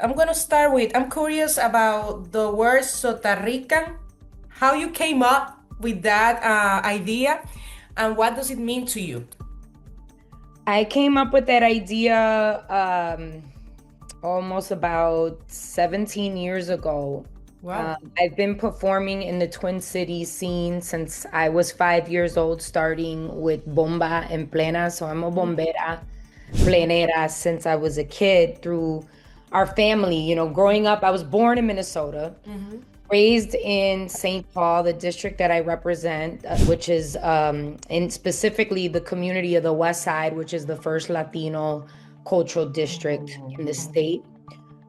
I'm gonna start with, I'm curious about the word Sotarican, how you came up with that idea, and what does it mean to you? I came up with that idea almost about 17 years ago. Wow. I've been performing in the Twin Cities scene since I was 5 years old, starting with bomba en plena. So I'm a bombera plenera since I was a kid through our family. Growing up, I was born in Minnesota, raised in St. Paul, the district that I represent, which is in specifically the community of the West Side, which is the first Latino cultural district in the state.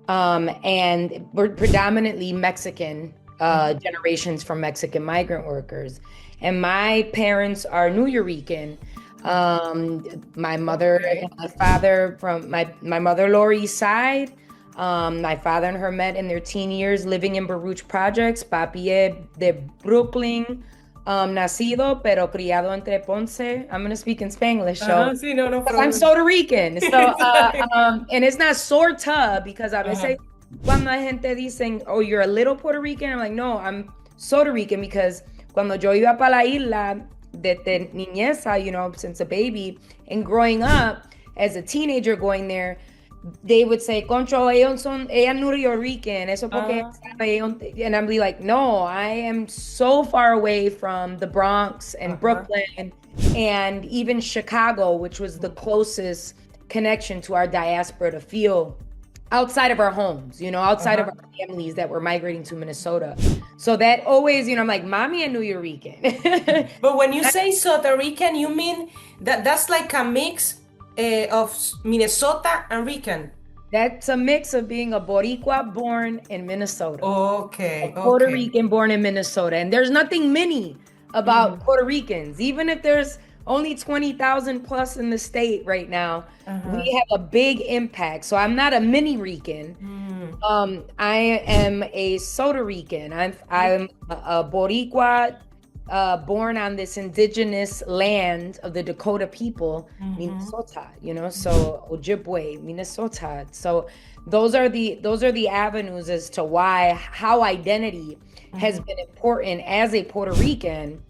And we're predominantly Mexican, generations from Mexican migrant workers. And my parents are Nuyorican. My mother and my father from my mother Lori's side. My father and her met in their teen years living in Baruch projects. Papi es de Brooklyn, nacido pero criado entre Ponce. I'm gonna speak in Spanglish, so Sí, no, no because I'm Sotarican. So, and it's not sorta because a veces cuando la gente dicen, oh, you're a little Puerto Rican, I'm like, no, I'm Sotarican because cuando yo iba para la isla desde niñeza, since a baby, and growing up as a teenager going there, they would say, Concho, ella Nuyoricans, eso porque and I'm like, no, I am so far away from the Bronx and Brooklyn and even Chicago, which was the closest connection to our diaspora to feel outside of our homes, outside of our families that were migrating to Minnesota. So that always, I'm like, mommy and Nuyorican. But when you say Sotarican, you mean that's like a mix of Minnesota and Rican? That's a mix of being a Boricua born in Minnesota. Okay. A Puerto Rican born in Minnesota. And there's nothing mini about Puerto Ricans. Even if there's only 20,000 plus in the state right now, we have a big impact. So I'm not a mini Rican. I am a Sotarican. I'm a Boricua born on this indigenous land of the Dakota people, Minnesota, so Ojibwe, Minnesota. So those are the avenues as to how identity has been important as a Puerto Rican,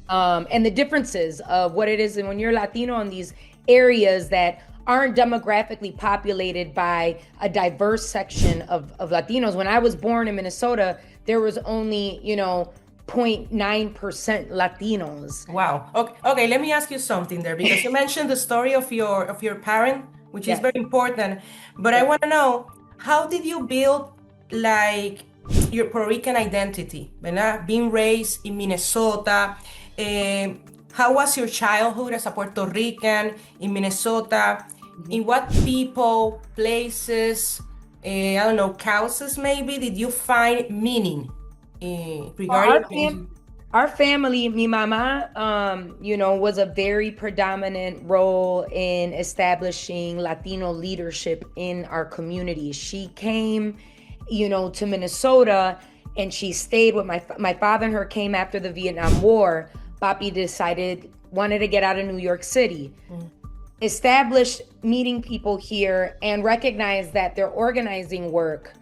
and the differences of what it is. And when you're Latino in these areas that aren't demographically populated by a diverse section of Latinos. When I was born in Minnesota, there was only, 0.9% Latinos. Wow. Okay, let me ask you something there, because you mentioned the story of your parent, which is very important. But I want to know, how did you build like your Puerto Rican identity? ¿Verdad? Being raised in Minnesota, how was your childhood as a Puerto Rican in Minnesota? In what people, places, I don't know, causes maybe, did you find meaning? Regarding our family, mi mama, was a very predominant role in establishing Latino leadership in our community. She came, to Minnesota, and she stayed with my father and her came after the Vietnam War. Papi wanted to get out of New York City. Established meeting people here and recognized that their organizing work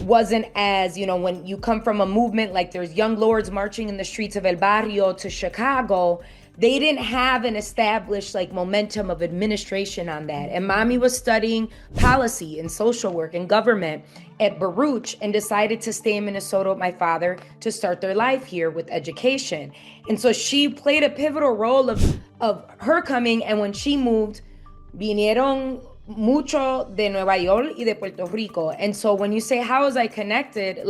wasn't as, when you come from a movement like there's young lords marching in the streets of El Barrio to Chicago, they didn't have an established momentum of administration on that. And mommy was studying policy and social work and government at Baruch and decided to stay in Minnesota with my father to start their life here with education. And so she played a pivotal role of her coming. And when she moved, vinieron mucho de Nueva York y de Puerto Rico. And so when you say, how was I connected?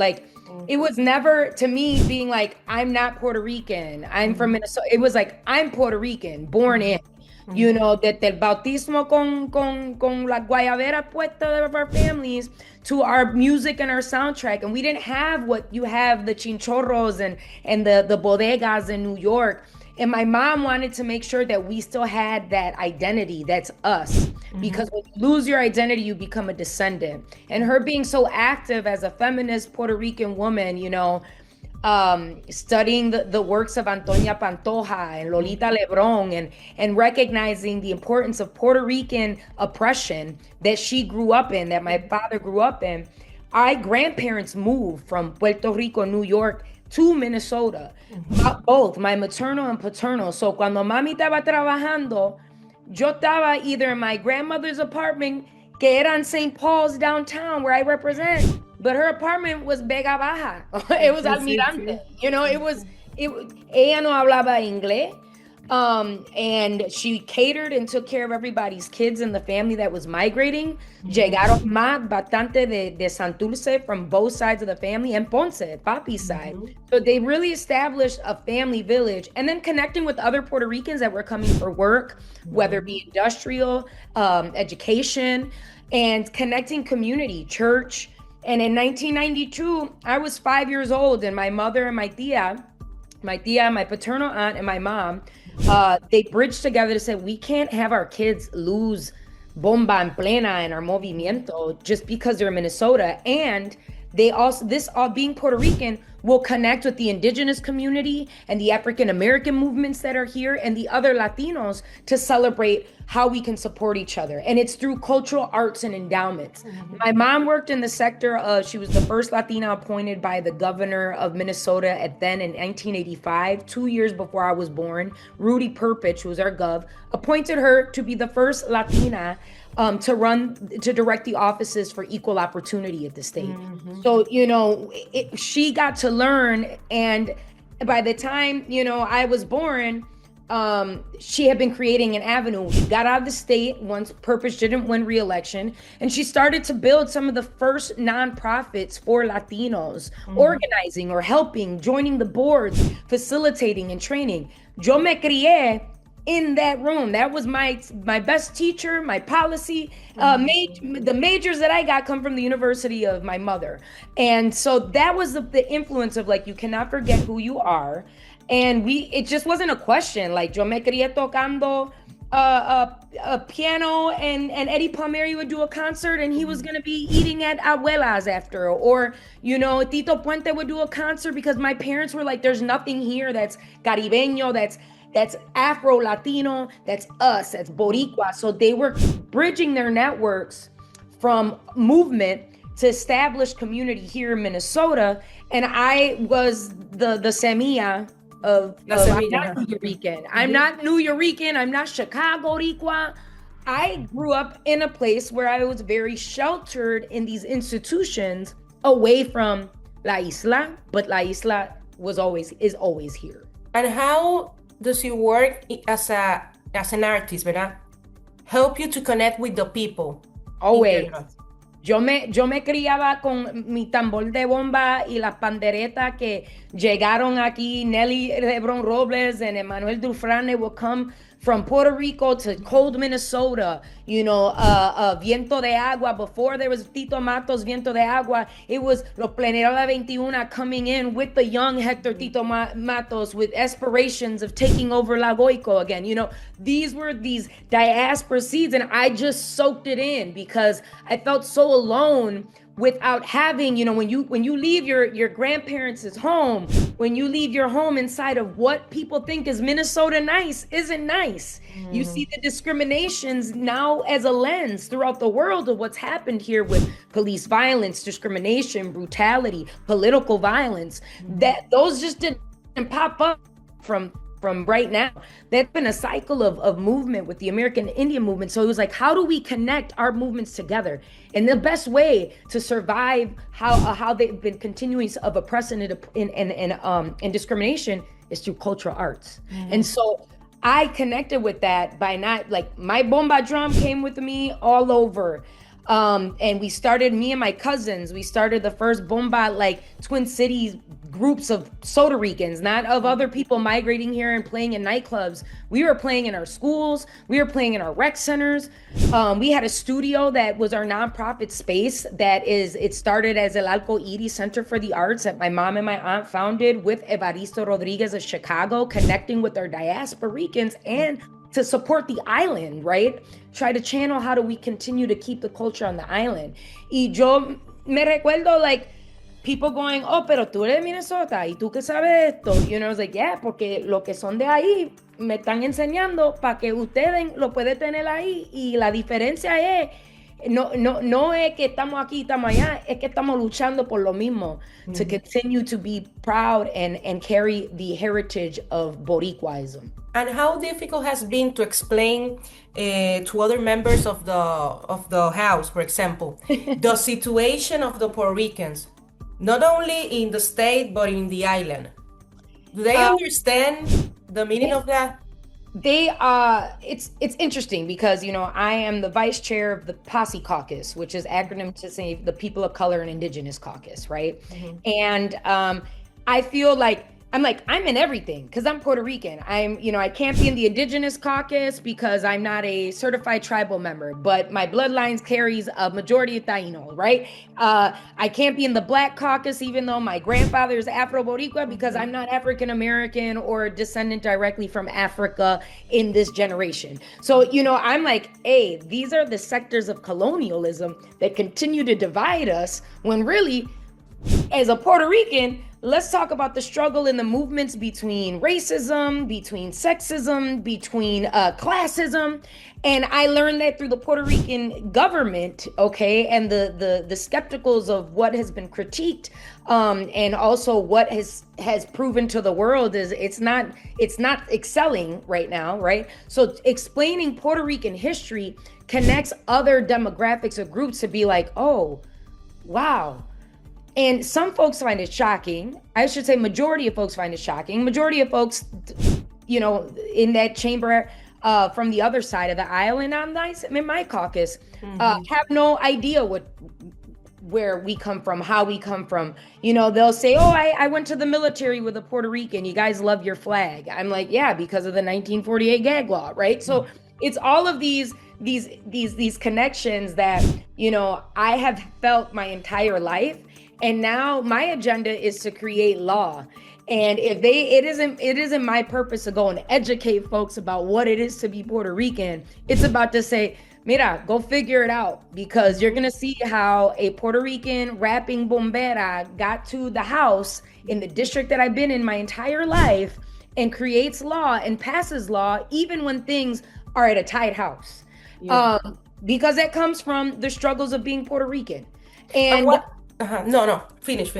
It was never, to me, being like, I'm not Puerto Rican, I'm from Minnesota. It was like, I'm Puerto Rican, born in, desde el bautismo con la guayabera puesta of our families to our music and our soundtrack. And we didn't have what you have, the chinchorros and the bodegas in New York. And my mom wanted to make sure that we still had that identity that's us. Because when you lose your identity, you become a descendant. And her being so active as a feminist Puerto Rican woman, studying the works of Antonia Pantoja and Lolita Lebron, and recognizing the importance of Puerto Rican oppression that she grew up in, that my father grew up in. My grandparents moved from Puerto Rico, New York, to Minnesota, both my maternal and paternal. So cuando mami estaba trabajando, yo estaba either in my grandmother's apartment, que era in St. Paul's downtown, where I represent, but her apartment was Vega Baja. It was Almirante. You know, ella no hablaba inglés. And she catered and took care of everybody's kids in the family that was migrating. Llegaron más bastante de Santurce from both sides of the family, and Ponce, papi's side. So they really established a family village, and then connecting with other Puerto Ricans that were coming for work, whether it be industrial, education, and connecting community, church. And in 1992, I was 5 years old, and my mother and my tia, my paternal aunt, and my mom, they bridged together to say, we can't have our kids lose bomba en plena in our movimiento just because they're in Minnesota. And they also, being Puerto Rican, will connect with the indigenous community and the African American movements that are here and the other Latinos to celebrate how we can support each other. And it's through cultural arts and endowments. My mom worked in the sector of, she was the first Latina appointed by the governor of Minnesota in 1985, 2 years before I was born. Rudy Perpich, who was our gov, appointed her to be the first Latina to direct the offices for equal opportunity at the state. So, you know, she got to learn, and by the time, you know, I was born, she had been creating an avenue. She got out of the state once Perpich didn't win re-election, and she started to build some of the first nonprofits for Latinos, organizing or helping, joining the boards, facilitating and training. Yo me crié in that room. That was my best teacher, my policy. The majors that I got come from the university of my mother. And so that was the influence of, like, you cannot forget who you are. And it just wasn't a question. Like, yo me crié tocando a piano, and Eddie Palmieri would do a concert and he was going to be eating at Abuela's after. Or, you know, Tito Puente would do a concert because my parents were like, there's nothing here that's Caribeño, that's Afro-Latino, that's us, that's Boricua. So they were bridging their networks from movement to establish community here in Minnesota. And I was the semilla of I'm not Nuyorican. I'm not Nuyorican. I'm not Chicago-Ricua. I grew up in a place where I was very sheltered in these institutions away from La Isla, but La Isla is always here. And how does your work as an artist, ¿verdad, help you to connect with the people? Always. Yo me criaba con mi tambor de bomba y las panderetas que llegaron aquí. Nelly Lebron Robles and Emmanuel Dufrane will come from Puerto Rico to cold Minnesota, you know, Viento de Agua. Before there was Tito Matos, Viento de Agua, it was Los Pleneros de 21 coming in with the young Hector Tito Matos with aspirations of taking over La Goico again. You know, these were these diaspora seeds, and I just soaked it in because I felt so alone without having, you know, when you leave your grandparents' home, when you leave your home inside of what people think is Minnesota nice isn't nice. You see the discriminations now as a lens throughout the world of what's happened here with police violence, discrimination, brutality, political violence, that those just didn't pop up from right now. That's been a cycle of movement with the American Indian movement. So it was like, how do we connect our movements together? And the best way to survive how they've been continuing of oppression and discrimination is through cultural arts. And so I connected with that by not, like, my bomba drum came with me all over. And we started, me and my cousins, we started the first bomba, like, Twin Cities groups of Sotaricans, not of other people migrating here and playing in nightclubs. We were playing in our schools. We were playing in our rec centers. We had a studio that was our nonprofit space it started as El Alco Iris Center for the Arts that my mom and my aunt founded with Evaristo Rodriguez of Chicago, connecting with our diasporicans and to support the island, right? Try to channel how do we continue to keep the culture on the island. Y yo me recuerdo, like, people going, oh, pero tú eres de Minnesota, ¿y tú qué sabes esto? You know, I was like, yeah, porque lo que son de ahí me están enseñando para que ustedes lo pueden tener ahí, y la diferencia es, no es que estamos aquí, estamos allá, es que estamos luchando por lo mismo, to continue to be proud and carry the heritage of Boricuaism. And how difficult has been to explain to other members of the House, for example, the situation of the Puerto Ricans, not only in the state but in the island? Do they understand the meaning of that? They it's interesting because, you know, I am the vice chair of the Posse Caucus, which is acronym to say the People of Color and Indigenous Caucus, right? And I feel like I'm in everything because I'm Puerto Rican. I can't be in the Indigenous Caucus because I'm not a certified tribal member, but my bloodlines carries a majority of Taino, right? I can't be in the Black Caucus even though my grandfather is Afro-Boricua because I'm not African American or descendant directly from Africa in this generation. So, you know, I'm like, hey, these are the sectors of colonialism that continue to divide us when really, as a Puerto Rican, let's talk about the struggle in the movements between racism, between sexism, between classism. And I learned that through the Puerto Rican government, okay, and the skepticals of what has been critiqued, and also what has proven to the world is it's not excelling right now, right? So explaining Puerto Rican history connects other demographics or groups to be like, oh, wow. And some folks find it shocking. I should say majority of folks find it shocking. Majority of folks, you know, in that chamber from the other side of the aisle and in my caucus have no idea where we come from, how we come from. You know, they'll say, oh, I went to the military with a Puerto Rican. You guys love your flag. I'm like, yeah, because of the 1948 gag law, right? So it's all of these connections that, you know, I have felt my entire life. And now my agenda is to create law. And if it isn't my purpose to go and educate folks about what it is to be Puerto Rican. It's about to say, mira, go figure it out, because you're going to see how a Puerto Rican rapping bombera got to the House in the district that I've been in my entire life and creates law and passes law, even when things are at a tight house. Yeah. Because that comes from the struggles of being Puerto Rican. And No, finish.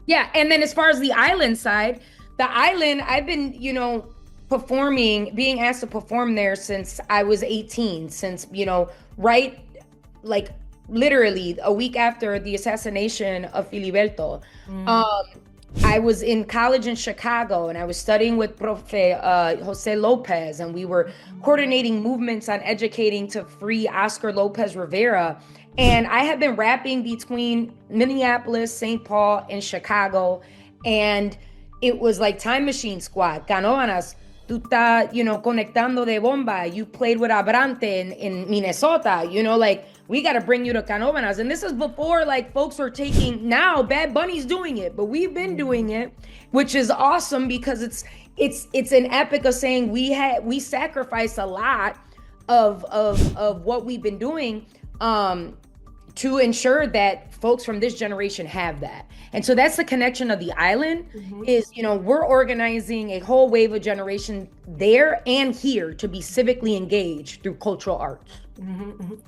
Yeah, and then as far as the island side, I've been, you know, being asked to perform there since I was 18, since, you know, right, like literally a week after the assassination of Filiberto. I was in college in Chicago and I was studying with Profe Jose Lopez, and we were coordinating movements on educating to free Oscar Lopez Rivera. And I have been rapping between Minneapolis, St. Paul, and Chicago. And it was like Time Machine Squad. Canóvanas, tú estás, you know, conectando de bomba. You played with Abrante in Minnesota. You know, like, we got to bring you to Canóvanas. And this is before, like, folks were taking, now Bad Bunny's doing it. But we've been doing it, which is awesome because it's an epic of saying we sacrificed a lot of what we've been doing to ensure that folks from this generation have that. And so that's the connection of the island is, you know, we're organizing a whole wave of generation there and here to be civically engaged through cultural arts. And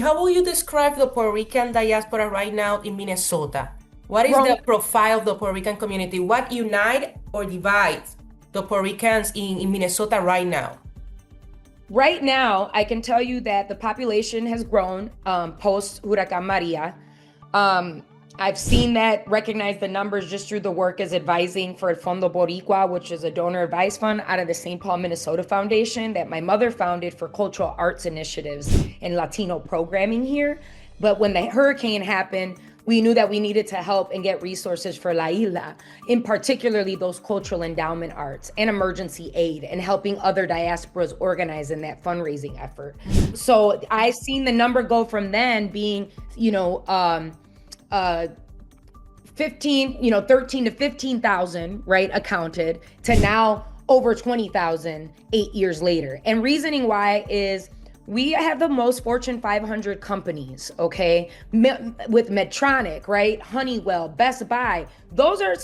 how will you describe the Puerto Rican diaspora right now in Minnesota? What is the profile of the Puerto Rican community? What unites or divides the Puerto Ricans in Minnesota right now? Right now, I can tell you that the population has grown post Huracán María. I've seen that, recognize the numbers just through the work as advising for El Fondo Boricua, which is a donor advice fund out of the St. Paul, Minnesota Foundation that my mother founded for cultural arts initiatives and Latino programming here. But when the hurricane happened, we knew that we needed to help and get resources for La Isla, in particularly those cultural endowment arts and emergency aid and helping other diasporas organize in that fundraising effort. So I've seen the number go from then being, 13 to 15,000, right, accounted to now over 20,000 8 years later. And reasoning why is we have the most Fortune 500 companies, okay? With Medtronic, right? Honeywell, Best Buy. Those are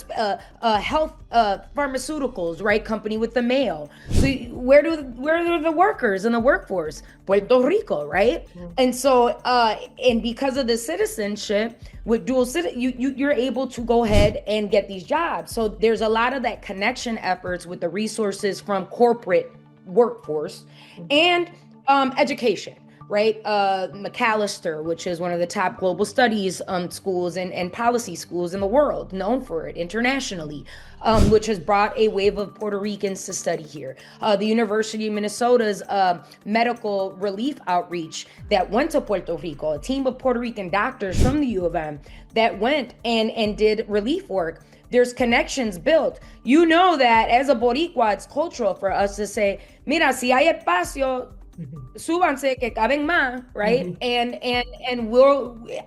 health pharmaceuticals, right? Company with the Mayo. So where are the workers in the workforce? Puerto Rico, right? Mm-hmm. And so, and because of the citizenship, with dual citizen, you're able to go ahead and get these jobs. So there's a lot of that connection efforts with the resources from corporate workforce and education, right? McAllister, which is one of the top global studies schools and policy schools in the world, known for it internationally, which has brought a wave of Puerto Ricans to study here. The University of Minnesota's medical relief outreach that went to Puerto Rico, a team of Puerto Rican doctors from the U of M that went and did relief work. There's connections built. You know that as a Boricua, it's cultural for us to say, mira, si hay espacio, súbanse que caben más, right? Mm-hmm. And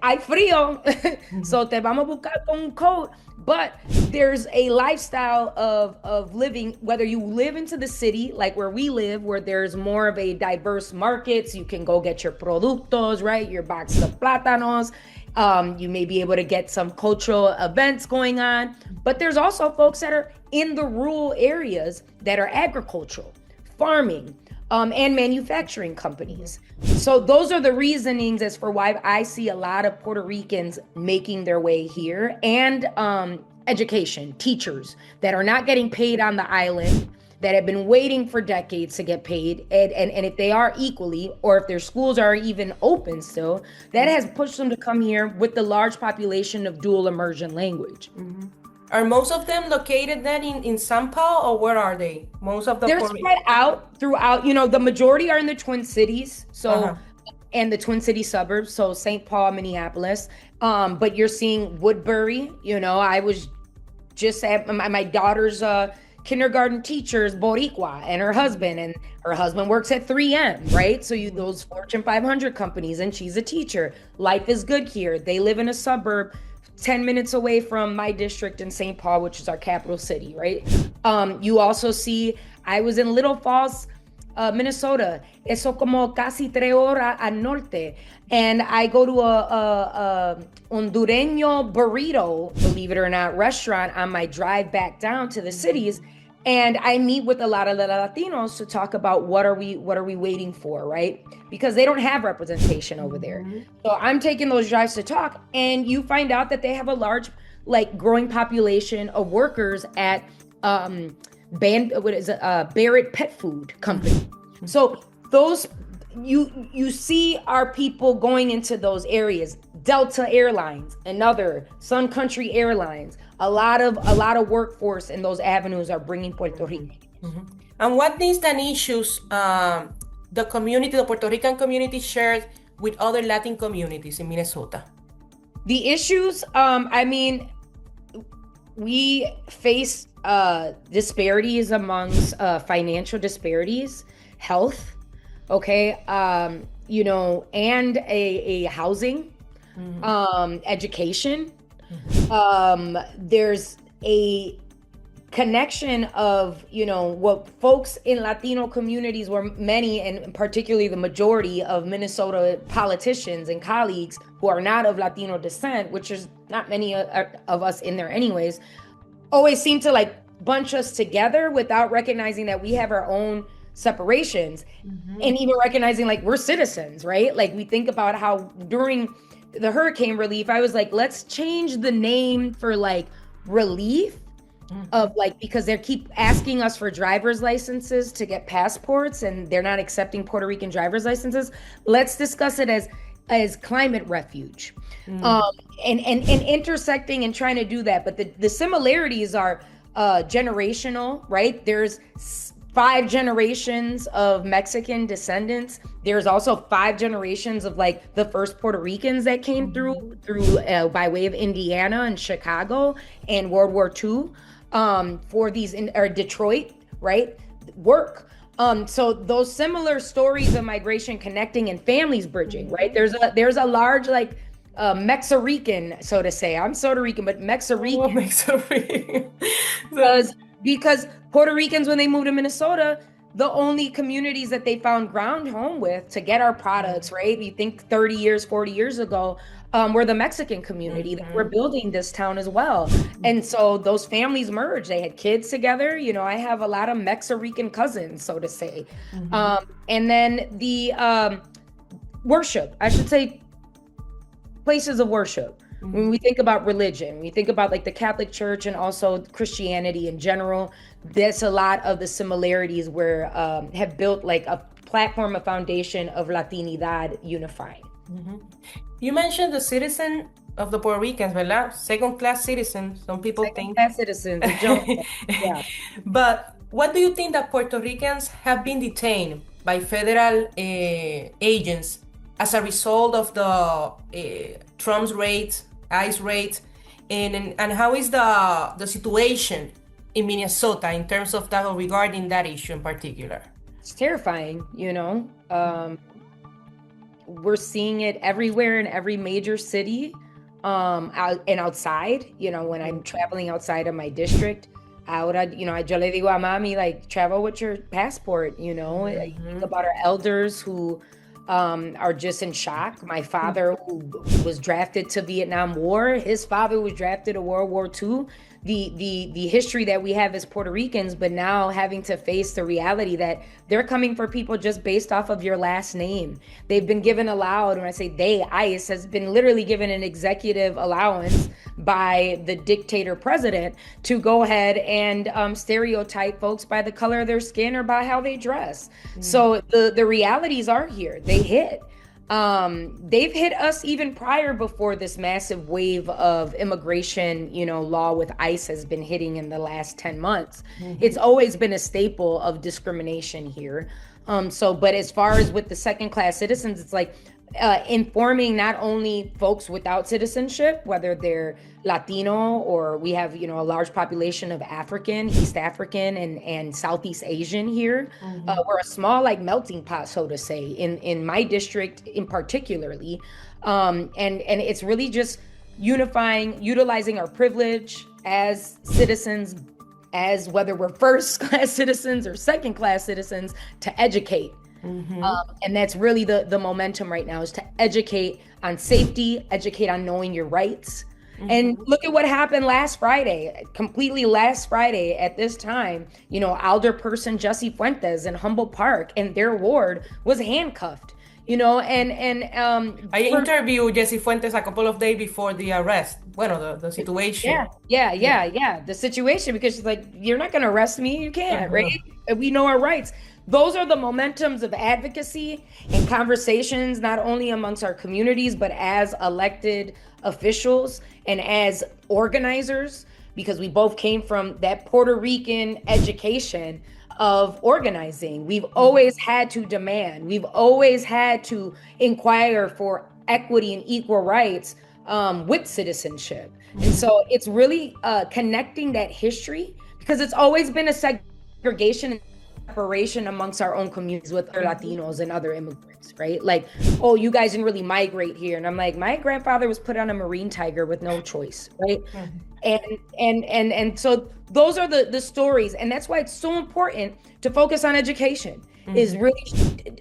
hay frío, so te vamos a buscar con un coat. But there's a lifestyle of living, whether you live into the city, like where we live, where there's more of a diverse markets, you can go get your productos, right? Your box of plátanos. You may be able to get some cultural events going on, but there's also folks that are in the rural areas that are agricultural, farming, and manufacturing companies. So those are the reasonings as for why I see a lot of Puerto Ricans making their way here, and education, teachers that are not getting paid on the island, that have been waiting for decades to get paid, and if they are equally, or if their schools are even open still, that has pushed them to come here with the large population of dual immersion language. Mm-hmm. Are most of them located then in San Paulo, or where are they? Most of them? They're spread out throughout, the majority are in the Twin Cities, so and the Twin City suburbs, so St. Paul, Minneapolis, but you're seeing Woodbury, I was just at my daughter's kindergarten teacher's Boricua, and her husband works at 3M, right? So those Fortune 500 companies, and she's a teacher. Life is good here. They live in a suburb 10 minutes away from my district in St. Paul, which is our capital city, right? You also see, I was in Little Falls, Minnesota. Eso como casi 3 horas al norte. And I go to a Hondureño burrito, believe it or not, restaurant on my drive back down to the cities. And I meet with a lot of the Latinos to talk about what are we waiting for, right? Because they don't have representation over there. Mm-hmm. So I'm taking those drives to talk, and you find out that they have a large, growing population of workers at Barrett Pet Food Company. Mm-hmm. So those you see our people going into those areas. Delta Airlines, another Sun Country Airlines. A lot of workforce in those avenues are bringing Puerto Rico. Mm-hmm. And what needs and issues the Puerto Rican community shares with other Latin communities in Minnesota? The issues, we face disparities amongst financial disparities, health, okay, and a housing, mm-hmm. Education. Mm-hmm. There's a connection of, what folks in Latino communities, where many, and particularly the majority of Minnesota politicians and colleagues who are not of Latino descent, which is not many of us in there anyways, always seem to bunch us together without recognizing that we have our own separations, mm-hmm. and even recognizing we're citizens, right? We think about how during the hurricane relief, I was let's change the name for relief, of because they keep asking us for driver's licenses to get passports, and they're not accepting Puerto Rican driver's licenses. Let's discuss it as climate refuge, and intersecting and trying to do that. But the similarities are generational, right? There's 5 generations of Mexican descendants. There's also 5 generations of the first Puerto Ricans that came through by way of Indiana and Chicago and World War II, for these or Detroit, right? Work. So those similar stories of migration connecting and families bridging, right? There's a large Mexican, so to say. I'm Sotarican, but Mexican. Oh, Mexican. Because Puerto Ricans, when they moved to Minnesota, the only communities that they found ground home with to get our products, right? You think 30 years, 40 years ago, were the Mexican community that were building this town as well. And so those families merged. They had kids together. You know, I have a lot of Mexican cousins, so to say. And then the worship, I should say, places of worship. When we think about religion, we think about like the Catholic Church and also Christianity in general, there's a lot of the similarities where have built like a platform, a foundation of Latinidad unifying. You mentioned the citizen of the Puerto Ricans, ¿verdad? Second-class citizens, some people think. Second-class citizens. Yeah. But what do you think that Puerto Ricans have been detained by federal agents as a result of the Trump's raids, ICE raids, and how is the situation in Minnesota in terms of that, regarding that issue in particular? It's terrifying, you know. We're seeing it everywhere in every major city, out and outside. You know, when I'm traveling outside of my district, yo le digo a mami, like, travel with your passport, you know. I think about our elders who are just in shock. My father, who was drafted to Vietnam War, his father was drafted to World War II. The history that we have as Puerto Ricans, but now having to face the reality that they're coming for people just based off of your last name. They've been given allowed, when I say they, ICE has been literally given an executive allowance by the dictator president to go ahead and stereotype folks by the color of their skin or by how they dress. So the realities are here. They hit. They've hit us even prior, before this massive wave of immigration, you know, law with ICE has been hitting in the last 10 months. It's always been a staple of discrimination here. But as far as with the second-class citizens, it's like informing not only folks without citizenship, whether they're Latino or we have, you know, a large population of African, East African, and Southeast Asian here. We're a small, like, melting pot, so to say, in my district in particularly. And it's really just unifying, utilizing our privilege as citizens, as whether we're first-class citizens or second-class citizens, to educate. And that's really the momentum right now, is to educate on safety, educate on knowing your rights. And look at what happened last Friday at this time. You know, alderperson Jesse Fuentes in Humboldt Park and their ward was handcuffed. You know, I interviewed Jesse Fuentes a couple of days before the arrest. Bueno, the situation. Yeah. The situation, because she's like, you're not going to arrest me. You can't, right? We know our rights. Those are the momentums of advocacy and conversations, not only amongst our communities, but as elected officials and as organizers, because we both came from that Puerto Rican education of organizing. We've always had to demand, we've always had to inquire for equity and equal rights with citizenship. And so it's really connecting that history, because it's always been a segregation and separation amongst our own communities with other Latinos and other immigrants, right? Like, oh, you guys didn't really migrate here. And I'm like, my grandfather was put on a Marine Tiger with no choice, right? And so those are the stories. And that's why it's so important to focus on education, is really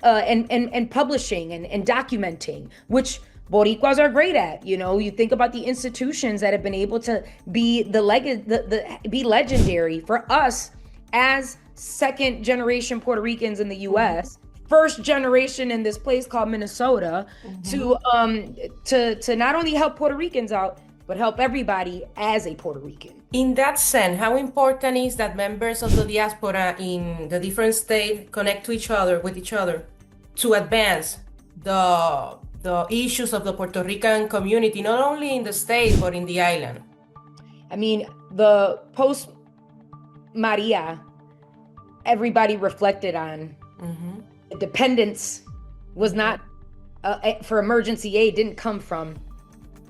and publishing and documenting, which Boricuas are great at. You know, you think about the institutions that have been able to be be legendary for us as second generation Puerto Ricans in the US, first generation in this place called Minnesota, to not only help Puerto Ricans out, but help everybody as a Puerto Rican. In that sense, how important is that members of the diaspora in the different states connect with each other to advance the issues of the Puerto Rican community, not only in the state, but in the island? I mean, the post Maria, everybody reflected on the dependence was not for emergency aid, didn't come from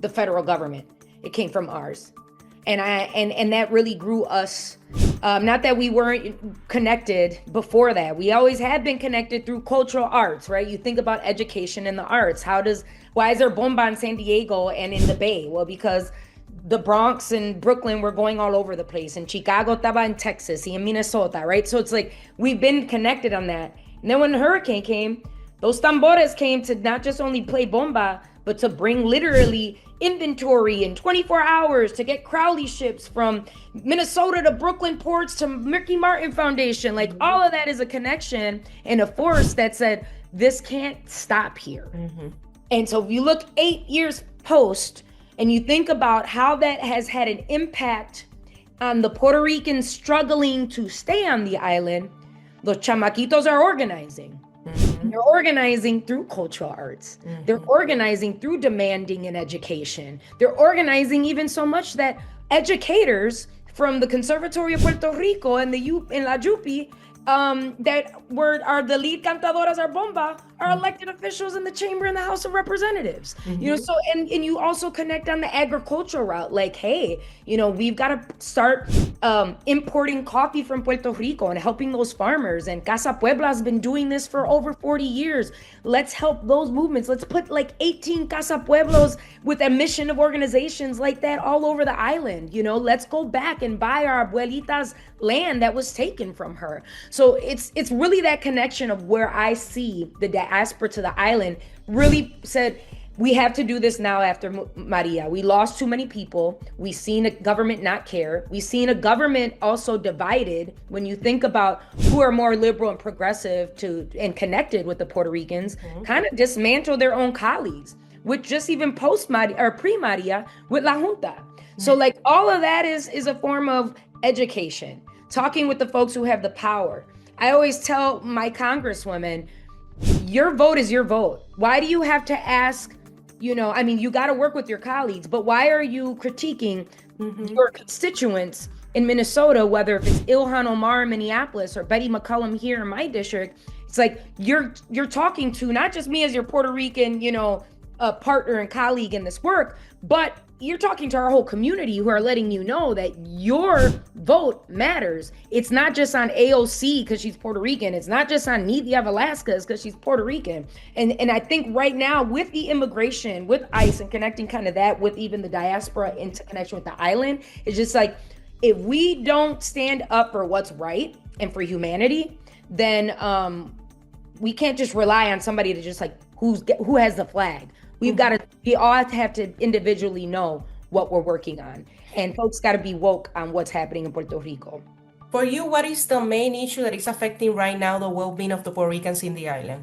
the federal government. It came from ours. And that really grew us. Not that we weren't connected before that. We always had been connected through cultural arts, right? You think about education and the arts. Why is there bomba in San Diego and in the Bay? Well, because the Bronx and Brooklyn were going all over the place, and Chicago estaba in Texas, y in Minnesota, right? So it's like we've been connected on that. And then when the hurricane came, those tambores came to not just only play bomba, but to bring literally inventory in 24 hours to get Crowley ships from Minnesota to Brooklyn ports to Ricky Martin Foundation. Like all of that is a connection and a force that said, this can't stop here. And so if you look 8 years post and you think about how that has had an impact on the Puerto Ricans struggling to stay on the island, los chamaquitos are organizing. They're organizing through cultural arts. They're organizing through demanding an education. They're organizing even so much that educators from the Conservatory of Puerto Rico and in La Yupi that are the lead cantadoras or bomba are elected officials in the chamber in the House of Representatives. You know, so and you also connect on the agricultural route, like, hey, you know, we've got to start importing coffee from Puerto Rico and helping those farmers. And Casa Puebla has been doing this for over 40 years. Let's help those movements. Let's put like 18 Casa Pueblos with a mission of organizations like that all over the island. You know, let's go back and buy our abuelita's land that was taken from her. So it's really that connection of where I see the diaspora to the island really said, we have to do this now after Maria. We lost too many people. We've seen a government not care. We've seen a government also divided when you think about who are more liberal and progressive and connected with the Puerto Ricans, kind of dismantle their own colleagues, with just even post-Maria or pre-Maria with La Junta. So like all of that is a form of education, talking with the folks who have the power. I always tell my congresswomen, your vote is your vote. Why do you have to ask, you know, I mean, you got to work with your colleagues, but why are you critiquing your constituents in Minnesota, whether if it's Ilhan Omar in Minneapolis or Betty McCollum here in my district? It's like you're talking to not just me as your Puerto Rican, you know, partner and colleague in this work, but you're talking to our whole community who are letting you know that your vote matters. It's not just on AOC because she's Puerto Rican. It's not just on Nidia Velasquez because she's Puerto Rican. And I think right now with the immigration, with ICE and connecting kind of that with even the diaspora into connection with the island, it's just like, if we don't stand up for what's right and for humanity, then we can't just rely on somebody to just like, who has the flag. We all have to individually know what we're working on. And folks got to be woke on what's happening in Puerto Rico. For you, what is the main issue that is affecting right now the well-being of the Puerto Ricans in the island?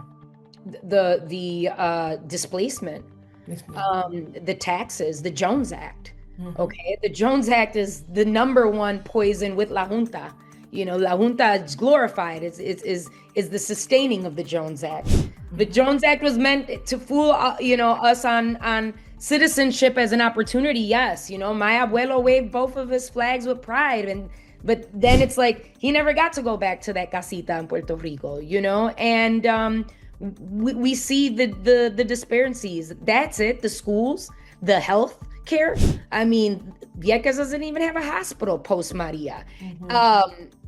The displacement, the taxes, the Jones Act. Okay, the Jones Act is the number one poison with La Junta. You know, La Junta is glorified. Is the sustaining of the Jones Act. The Jones Act was meant to fool, you know, us on citizenship as an opportunity. Yes, you know, my abuelo waved both of his flags with pride, but then it's like he never got to go back to that casita in Puerto Rico, you know, and we see the disparities. That's it. The schools, the health care. I mean, Vieques doesn't even have a hospital post Maria.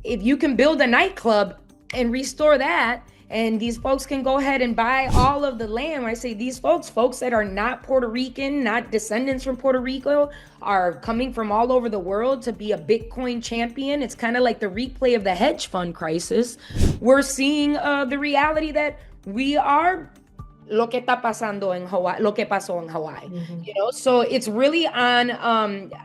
If you can build a nightclub and restore that, and these folks can go ahead and buy all of the land. When I say these folks that are not Puerto Rican, not descendants from Puerto Rico, are coming from all over the world to be a Bitcoin champion. It's kind of like the replay of the hedge fund crisis. We're seeing the reality that we are lo que está pasando en Hawaii, lo que pasó en Hawaii. You know, so it's really on,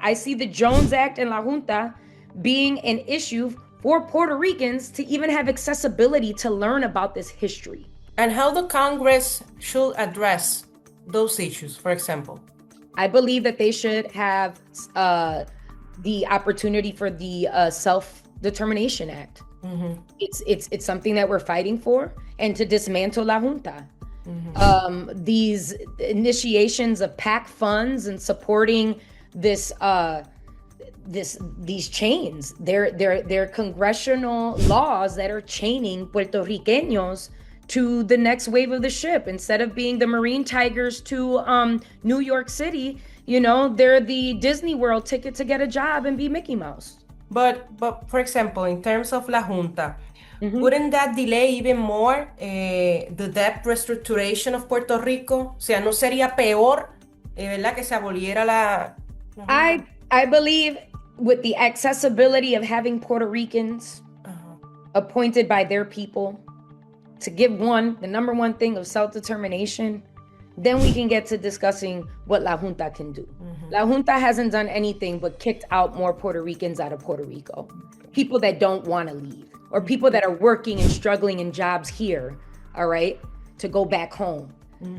I see the Jones Act and La Junta being an issue for Puerto Ricans to even have accessibility to learn about this history. And how the Congress should address those issues, for example? I believe that they should have the opportunity for the Self-Determination Act. It's something that we're fighting for, and to dismantle La Junta. These initiations of PAC funds and supporting this these chains, they're congressional laws that are chaining puertorriqueños to the next wave of the ship. Instead of being the Marine Tigers to New York City, you know, they're the Disney World ticket to get a job and be Mickey Mouse. But for example, in terms of La Junta, wouldn't that delay even more the debt restructuration of Puerto Rico? O sea, ¿no sería peor, verdad, que se aboliera I believe with the accessibility of having Puerto Ricans appointed by their people to give the number one thing of self-determination, then we can get to discussing what La Junta can do. La Junta hasn't done anything but kicked out more Puerto Ricans out of Puerto Rico. People that don't want to leave, or people that are working and struggling in jobs here, all right, to go back home,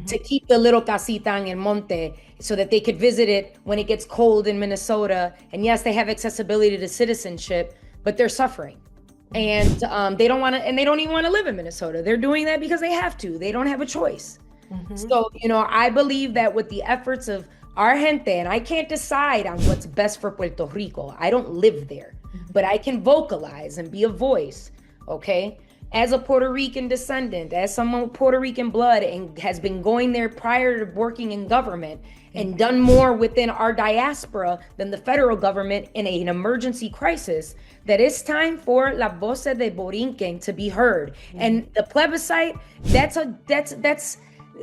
to keep the little casita en el monte so that they could visit it when it gets cold in Minnesota. And yes, they have accessibility to citizenship, but they're suffering. And they don't want to, and they don't even want to live in Minnesota. They're doing that because they have to. They don't have a choice. So, I believe that with the efforts of our gente, and I can't decide on what's best for Puerto Rico. I don't live there, but I can vocalize and be a voice, okay? As a Puerto Rican descendant, as someone with Puerto Rican blood and has been going there prior to working in government and done more within our diaspora than the federal government in an emergency crisis, that it's time for la voz de Borinquen to be heard. And the plebiscite, that's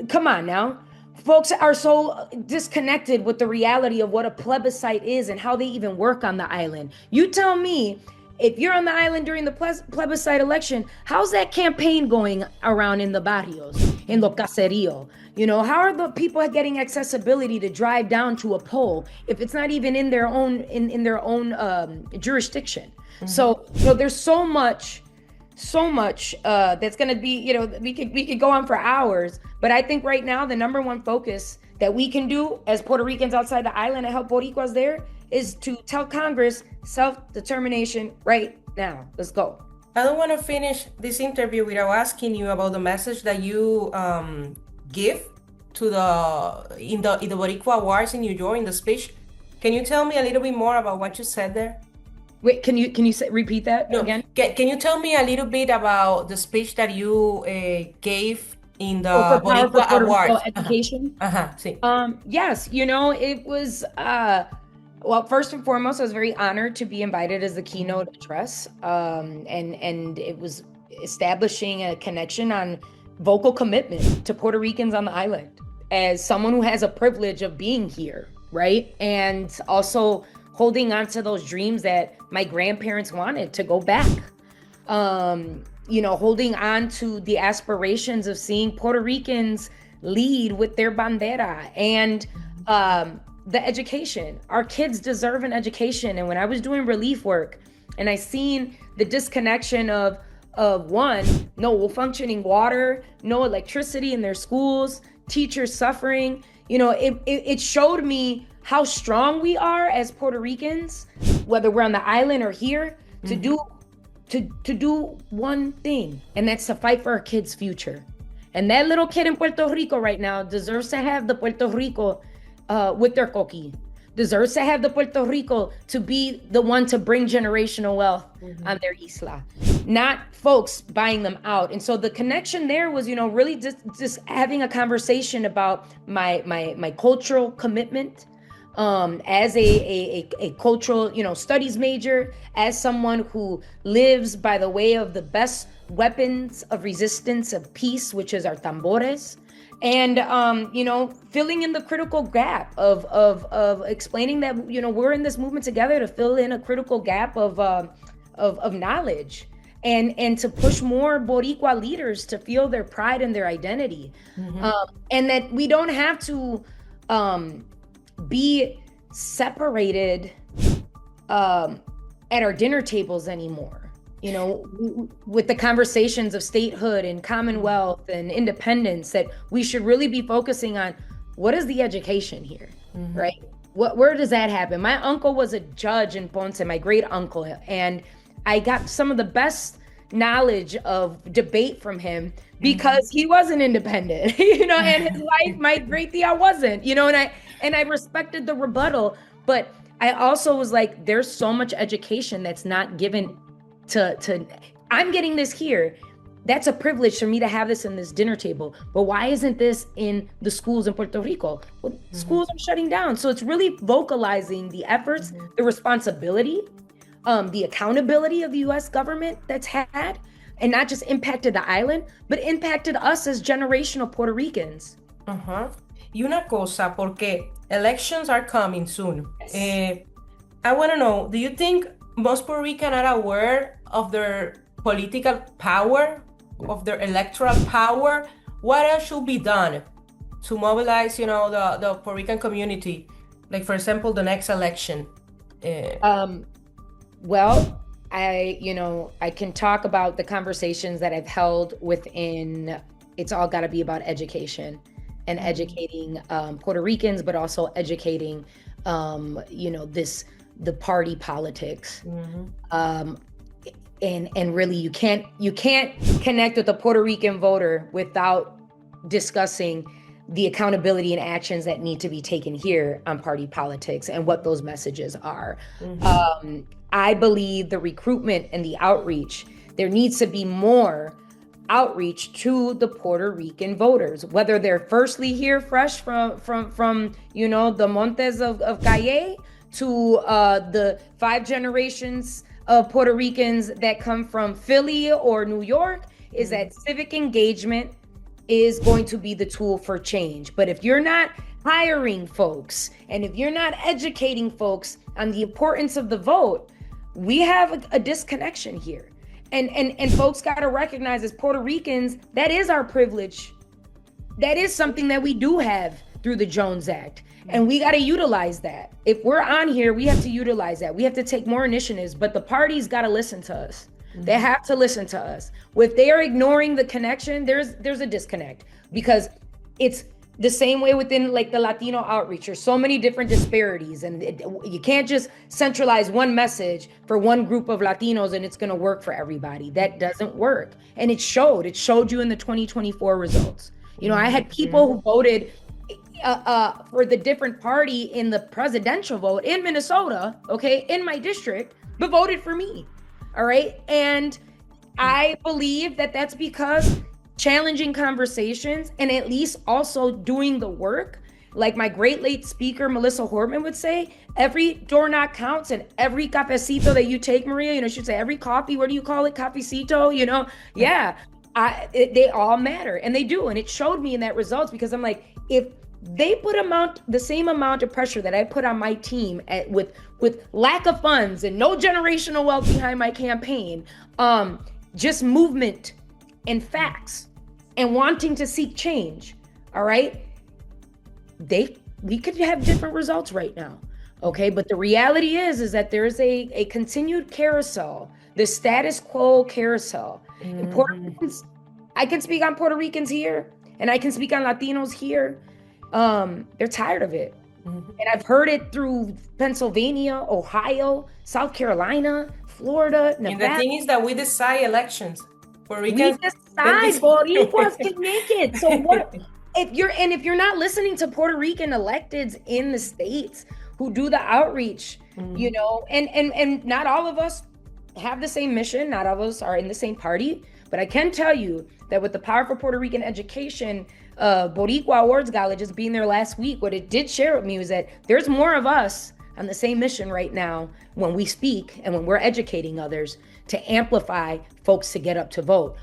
come on now. Folks are so disconnected with the reality of what a plebiscite is and how they even work on the island. You tell me, if you're on the island during the plebiscite election, how's that campaign going around in the barrios, in the caserio? How are the people getting accessibility to drive down to a poll if it's not even in their own jurisdiction? So there's so much that's going to be, we could go on for hours, but I think right now the number one focus that we can do as Puerto Ricans outside the island to help Boricuas there is to tell Congress self-determination right now. Let's go. I don't want to finish this interview without asking you about the message that you give to in the Boricua Awards in New York in the speech. Can you tell me a little bit more about what you said there? Wait, can you repeat that again? Can you tell me a little bit about the speech that you gave in the Boricua Awards? Education? Sí. Yes, it was, well, first and foremost, I was very honored to be invited as the keynote address. And it was establishing a connection on vocal commitment to Puerto Ricans on the island as someone who has a privilege of being here, right? And also holding on to those dreams that my grandparents wanted to go back. Holding on to the aspirations of seeing Puerto Ricans lead with their bandera and the education. Our kids deserve an education. And when I was doing relief work and I seen the disconnection of one, no functioning water, no electricity in their schools, teachers suffering, it showed me how strong we are as Puerto Ricans, whether we're on the island or here, to do one thing, and that's to fight for our kids' future. And that little kid in Puerto Rico right now deserves to have the Puerto Rico with their coqui, deserves to have the Puerto Rico to be the one to bring generational wealth on their isla, not folks buying them out. And so the connection there was, really just having a conversation about my cultural commitment, as a cultural, studies major, as someone who lives by the way of the best weapons of resistance of peace, which is our tambores, and filling in the critical gap of explaining that we're in this movement together to fill in a critical gap of knowledge and to push more Boricua leaders to feel their pride and their identity, and that we don't have to be separated at our dinner tables anymore, with the conversations of statehood and commonwealth and independence, that we should really be focusing on what is the education here, right? Where does that happen? My uncle was a judge in Ponce, my great uncle, and I got some of the best knowledge of debate from him because he wasn't independent, and his wife, my great tia, wasn't, and I respected the rebuttal, but I also was like, there's so much education that's not given to I'm getting this here. That's a privilege for me to have this in this dinner table. But why isn't this in the schools in Puerto Rico? Well, schools are shutting down. So it's really vocalizing the efforts, the responsibility, the accountability of the US government that's had, and not just impacted the island, but impacted us as generational Puerto Ricans. Y una cosa, porque elections are coming soon. Yes. I want to know, do you think most Puerto Rican are aware of their political power, of their electoral power? What else should be done to mobilize, the Puerto Rican community? Like, for example, the next election. Well, I can talk about the conversations that I've held within, it's all got to be about education and educating Puerto Ricans, but also educating, the party politics. And really you can't connect with the Puerto Rican voter without discussing the accountability and actions that need to be taken here on party politics and what those messages are. I believe the recruitment and the outreach, there needs to be more outreach to the Puerto Rican voters, whether they're firstly here fresh from the Montes of Calle to the 5 generations of Puerto Ricans that come from Philly or New York, is that civic engagement is going to be the tool for change. But if you're not hiring folks and if you're not educating folks on the importance of the vote, we have a disconnection here. And folks got to recognize, as Puerto Ricans, that is our privilege. That is something that we do have through the Jones Act. And we got to utilize that. If we're on here, we have to utilize that. We have to take more initiatives, but the parties got to listen to us. They have to listen to us. If they are ignoring the connection, there's a disconnect, because it's the same way within like the Latino outreach. There's so many different disparities, and you can't just centralize one message for one group of Latinos and it's going to work for everybody. That doesn't work. And it showed you in the 2024 results. I had people who voted for the different party in the presidential vote in Minnesota, okay, in my district, but voted for me. All right. And I believe that that's because challenging conversations and at least also doing the work, like my great late speaker, Melissa Hortman, would say, every door knock counts, and every cafecito that you take, Maria, she'd say every coffee, what do you call it? Cafecito, yeah, they all matter, and they do. And it showed me in that results, because I'm like, if they put the same amount of pressure that I put on my team with lack of funds and no generational wealth behind my campaign, just movement and facts and wanting to seek change, all right, we could have different results right now, okay? But the reality is that there's a continued carousel, the status quo carousel. And Puerto Ricans, I can speak on Puerto Ricans here, and I can speak on Latinos here. They're tired of it. And I've heard it through Pennsylvania, Ohio, South Carolina, Florida, Nevada. And the thing is that we decide elections. Puerto Ricans, we decide. Boricuas can make it. So what if you're not listening to Puerto Rican electeds in the states who do the outreach, and not all of us have the same mission, not all of us are in the same party, but I can tell you that with the Power for Puerto Rican Education Boricua Awards Gala just being there last week, what it did share with me was that there's more of us on the same mission right now when we speak and when we're educating others to amplify folks to get up to vote.